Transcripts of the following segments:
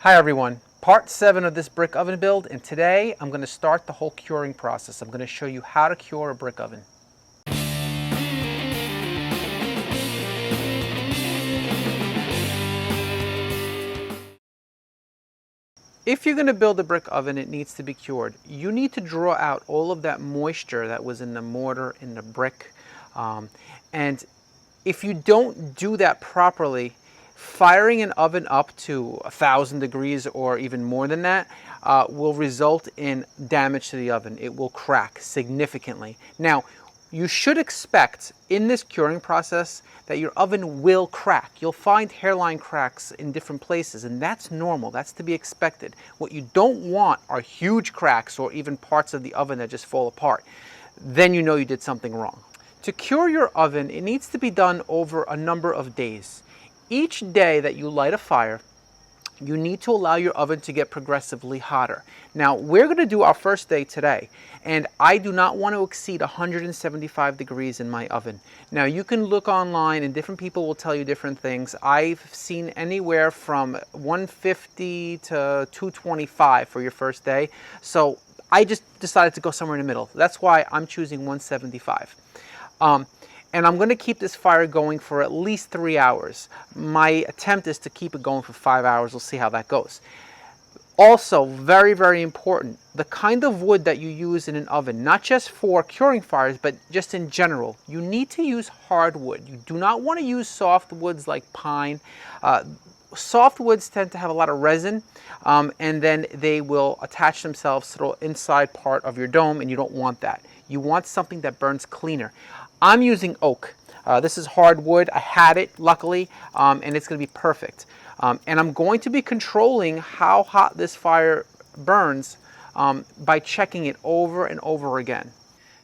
Hi everyone, part 7 of this brick oven build, and today I'm going to start the whole curing process. I'm going to show you how to cure a brick oven. If you're going to build a brick oven, it needs to be cured. You need to draw out all of that moisture that was in the mortar, in the brick, and if you don't do that properly, firing an oven up to 1,000 degrees or even more than that will result in damage to the oven. It will crack significantly. Now, you should expect in this curing process that your oven will crack. You'll find hairline cracks in different places, and that's normal. That's to be expected. What you don't want are huge cracks or even parts of the oven that just fall apart. Then you know you did something wrong. To cure your oven, it needs to be done over a number of days. Each day that you light a fire, you need to allow your oven to get progressively hotter. Now, we're going to do our first day today, and I do not want to exceed 175 degrees in my oven. Now, you can look online and different people will tell you different things. I've seen anywhere from 150 to 225 for your first day, so I just decided to go somewhere in the middle. That's why I'm choosing 175. And I'm going to keep this fire going for at least 3 hours. My attempt is to keep it going for 5 hours. We'll see how that goes. Also, very, very important, the kind of wood that you use in an oven, not just for curing fires, but just in general. You need to use hardwood. You do not want to use soft woods like pine. Soft woods tend to have a lot of resin, and then they will attach themselves to the inside part of your dome, and you don't want that. You want something that burns cleaner. I'm using oak. This is hardwood. I had it, luckily, and it's going to be perfect. And I'm going to be controlling how hot this fire burns by checking it over and over again.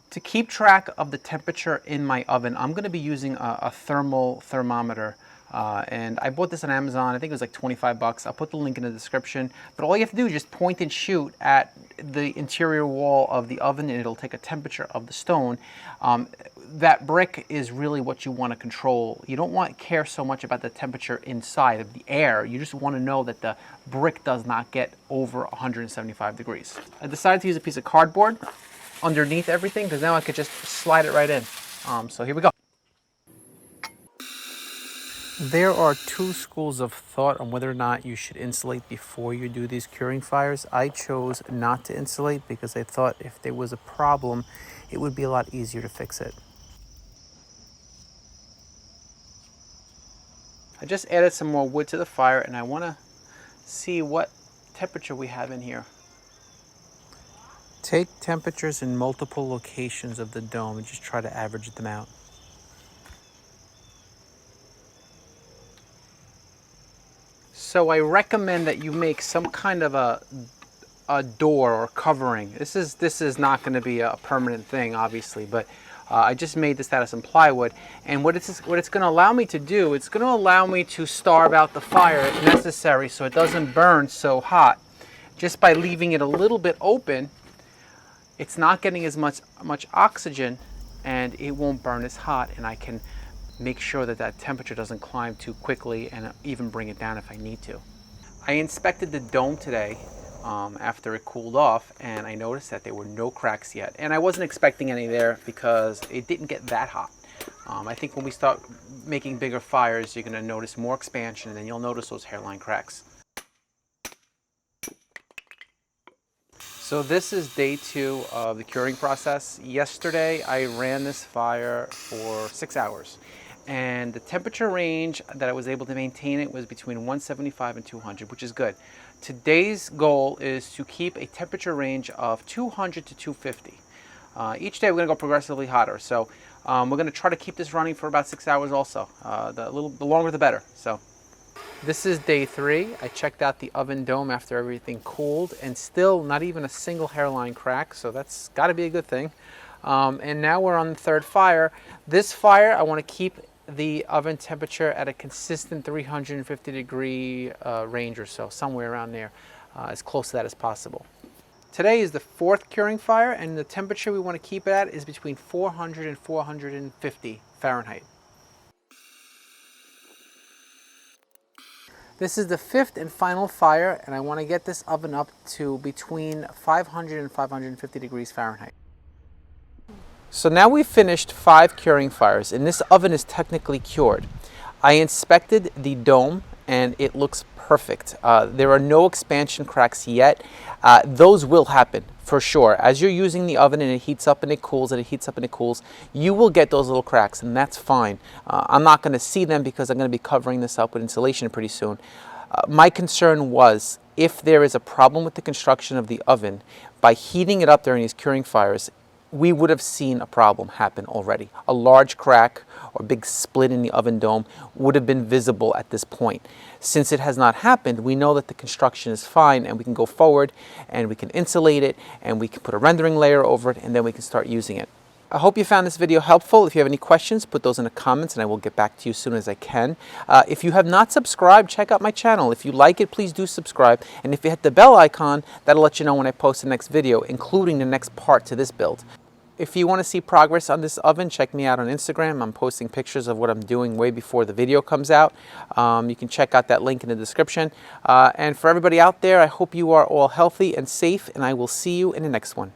To keep track of the temperature in my oven, I'm going to be using a thermal thermometer. And I bought this on Amazon. I think it was like 25 bucks. I'll put the link in the description. But all you have to do is just point and shoot at the interior wall of the oven, and it'll take a temperature of the stone. That brick is really what you want to control. You don't want to care so much about the temperature inside of the air. You just want to know that the brick does not get over 175 degrees. I decided to use a piece of cardboard underneath everything because now I could just slide it right in. So here we go. There are two schools of thought on whether or not you should insulate before you do these curing fires. I chose not to insulate because I thought if there was a problem, it would be a lot easier to fix it. I just added some more wood to the fire, and I want to see what temperature we have in here. Take temperatures in multiple locations of the dome and just try to average them out. So I recommend that you make some kind of a door or covering. This is not going to be a permanent thing, obviously, but I just made this out of some plywood. And what it's going to allow me to do, it's going to allow me to starve out the fire if necessary so it doesn't burn so hot. Just by leaving it a little bit open, it's not getting as much oxygen, and it won't burn as hot, and I can make sure that that temperature doesn't climb too quickly and even bring it down if I need to. I inspected the dome today after it cooled off, and I noticed that there were no cracks yet. And I wasn't expecting any there because it didn't get that hot. I think when we start making bigger fires, you're going to notice more expansion, and then you'll notice those hairline cracks. So this is day 2 of the curing process. Yesterday I ran this fire for 6 hours, and the temperature range that I was able to maintain it was between 175 and 200, which is good. Today's goal is to keep a temperature range of 200 to 250. Each day we're going to go progressively hotter, so we're going to try to keep this running for about 6 hours also. The longer the better. So this is day 3. I checked out the oven dome after everything cooled, and still not even a single hairline crack, so that's got to be a good thing. And now we're on the 3rd fire. This fire, I want to keep the oven temperature at a consistent 350 degree range or so, somewhere around there, as close to that as possible. Today is the 4th curing fire, and the temperature we want to keep it at is between 400 and 450 Fahrenheit. This is the 5th and final fire, and I want to get this oven up to between 500 and 550 degrees Fahrenheit. So now we've finished 5 curing fires, and this oven is technically cured. I inspected the dome, and it looks perfect. There are no expansion cracks yet. Those will happen for sure. As you're using the oven and it heats up and it cools and it heats up and it cools, you will get those little cracks, and that's fine. I'm not going to see them because I'm going to be covering this up with insulation pretty soon. My concern was if there is a problem with the construction of the oven, by heating it up during these curing fires, we would have seen a problem happen already. A large crack or big split in the oven dome would have been visible at this point. Since it has not happened, we know that the construction is fine, and we can go forward and we can insulate it and we can put a rendering layer over it, and then we can start using it. I hope you found this video helpful. If you have any questions, put those in the comments and I will get back to you as soon as I can. If you have not subscribed, check out my channel. If you like it, please do subscribe. And if you hit the bell icon, that'll let you know when I post the next video, including the next part to this build. If you want to see progress on this oven, check me out on Instagram. I'm posting pictures of what I'm doing way before the video comes out. You can check out that link in the description. And for everybody out there, I hope you are all healthy and safe, and I will see you in the next one.